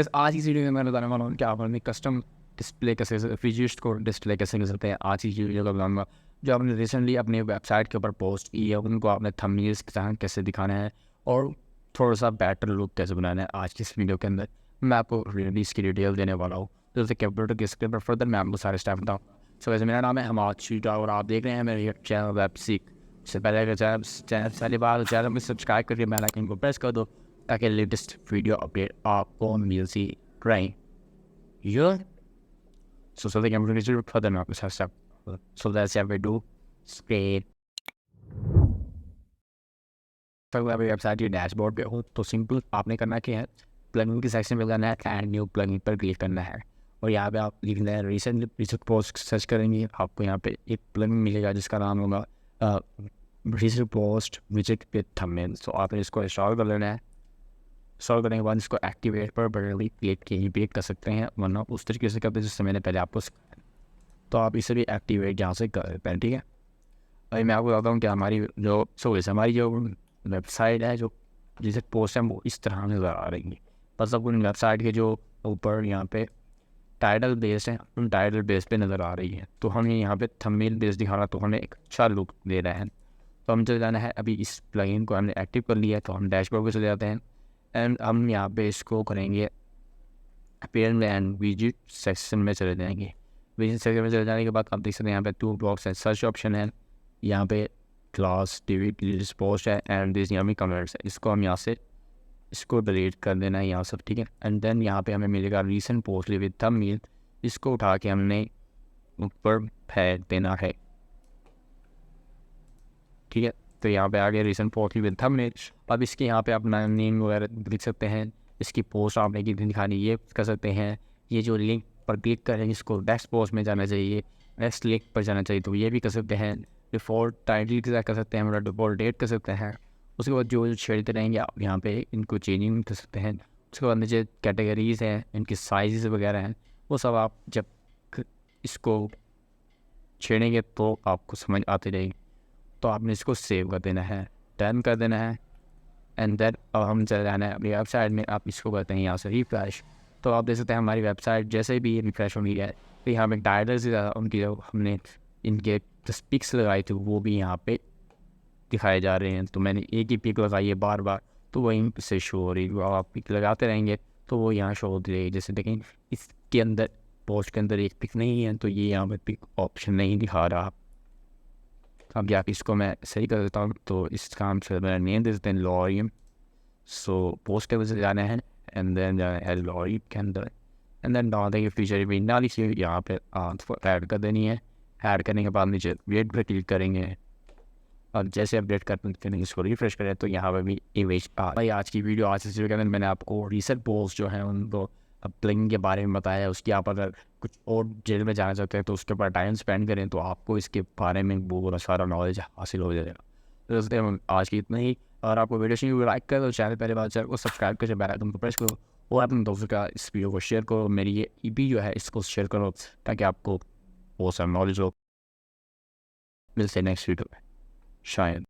Because आज की video में मैं बताने वाला हूँ कि आप अपनी कस्टम डिस्प्ले कैसे विजेट्स को डिस्प्ले कैसे कर सकते हैं। आज की वीडियो का बताऊँगा जो आपने रिसेंटली अपने वेबसाइट के ऊपर पोस्ट की है उनको आपने थंबनेल्स के साथ कैसे दिखाना है और थोड़ा सा बेटर लुक कैसे बनाना है। आज की इस वीडियो के अंदर मैं आपको रियली इसकी डिटेल देने वाला हूँ। तो जैसे कंप्यूटर के स्क्रीन पर फर्दर मैं आपको सारे स्टेप बताऊँ। सो वैसे मेरा नाम है हिमांशु और आप देख रहे हैं मेरे चैनल वेब सीख। इससे पहले अगर चैनल पहली बार चैनल में सब्सक्राइब करके बेल आइकन को प्रेस कर दो ताकि लेटेस्ट वीडियो अपडेट आपको मिल सी रही। So something I'm going to further now is step. So let's have we do screen अगर वेबसाइट के डैशबोर्ड पे हो तो सिंपल आपने करना क्या है, प्लगइन के सेक्शन में जाना है, एंड न्यू प्लगइन पर क्लिक करना है और यहाँ पे आप लिखना है रिसेंट पोस्ट सर्च करेंगे। आपको यहाँ पे एक प्लगइन मिलेगा जिसका नाम होगा रिसेंट पोस्ट विजेट विद थंबनेल। तो आपने इसको इंस्टॉल कर लेना है। इंस्टॉल करने के बाद इसको एक्टिवेट पर बटन क्लिक कर सकते हैं, वरना उस तरीके से करते जिससे मैंने पहले आपको तो आप इसे भी एक्टिवेट यहाँ से कर सकते हैं। ठीक है, अभी मैं आपको बताता हूँ कि हमारी जो वेबसाइट है जो जिसे पोस्ट है वो इस तरह नज़र आ रही है। मतलब उन वेबसाइट के जो ऊपर यहाँ पे टाइटल बेस है उन टाइटल बेस पे नज़र आ रही है। तो हमें यहाँ पे थंबनेल बेस दिखाना तो हमें एक अच्छा लुक दे रहा है। तो हम चले जाना है, अभी इस प्लगइन को हमने एक्टिव कर लिया है तो हम डैशबोर्ड पे चले जाते हैं एंड हम यहाँ पे इसको करेंगे अपीयरेंस एंड विजेट सेक्शन में चले जाएंगे। विजेट सेक्शन में चले जाने के बाद आप देख सकते हैं यहाँ पे 2 बॉक्स है, सर्च ऑप्शन है, यहाँ पे क्लास टीवी पोस्ट है एंड दिस यहाँ पे कमेंट्स है। इसको हम यहाँ से इसको डिलीट कर देना है यहाँ सब। ठीक है, एंड देन यहाँ पे हमें मिलेगा रीसेंट पोस्ट विद थंबनेल। इसको उठा के हमने ऊपर फेंक देना है। ठीक है, तो यहाँ पे आ गया रीसेंट पोस्ट विद थंबनेल। अब इसके यहाँ पे अपना नेम वगैरह लिख सकते हैं, इसकी पोस्ट आपने कितनी दिखानी ये कर सकते हैं। ये जो लिंक पर क्लिक करें इसको नेक्स्ट पोस्ट में जाना चाहिए, नेक्स्ट लिंक पर जाना चाहिए तो ये भी कर सकते हैं। डिफ़ॉल्ट टाइटल कर सकते हैं, मतलब डिफ़ॉल्ट डेट कर सकते हैं। उसके बाद जो छेड़ते रहेंगे आप यहाँ पे इनको चेंजिंग कर सकते हैं। उसके बाद नीचे कैटेगरीज़ हैं, इनकी साइज़ वगैरह हैं, वो सब आप जब इसको छेड़ेंगे तो आपको समझ आती रहेगी। तो आपने इसको सेव कर देना है, डन कर देना है एंड देन अब हम चले जाना है अपनी वेबसाइट में। आप इसको करते हैं यहाँ से रिफ्रेश। तो आप देख सकते हैं हमारी वेबसाइट जैसे भी रिफ्रेश होनी है तो यहाँ पे टाइटल से ज़्यादा उनकी जो हमने इनके पिक्स लगाए थे वो भी यहाँ पे दिखाए जा रहे हैं। तो मैंने एक ही पिक लगाई है बार बार तो वहीं से शो हो रही है। आप पिक लगाते रहेंगे तो वो यहाँ शो होती रहेगी। जैसे देखें इसके अंदर पोस्ट के अंदर एक पिक नहीं है तो ये यहाँ पे पिक ऑप्शन नहीं दिखा रहा। अब या इसको मैं सही कर देता हूँ तो इस काम से मेरा नेम दे देते हैं लॉरियम। सो पोस्ट के वजह से जाना है एंड देन जाना है लॉरियम के अंदर एंड देन डाल देंगे फीचर भी डाली चाहिए यहाँ पे ऐड कर देनी है। ऐड करने के बाद नीचे वेट पर क्लिक करेंगे और जैसे अपडेट करते हैं इसको रिफ्रेश करें तो यहाँ पर भी इमेज भाई आज की वीडियो आज से के अंदर मैंने आपको रिसेंट पोस्ट जो है उनको प्लगइन के बारे में बताया। उसकी आप अगर कुछ और जेल में जाना चाहते हैं तो उसके ऊपर टाइम स्पेंड करें तो आपको इसके बारे में बहुत सारा नॉलेज हासिल हो जाएगा। तो दोस्तों आज की इतना ही। और आपको वीडियो चाहिए लाइक कर दो, चैनल पहले बार चैनल को सब्सक्राइब करके बेल आइकन को प्रेस करो और अपने दोस्तों का इस वीडियो को शेयर करो। मेरी ये ईपी जो है इसको शेयर करो ताकि आपको बहुत सारा नॉलेज हो। मिलते हैं नेक्स्ट वीडियो में शायद।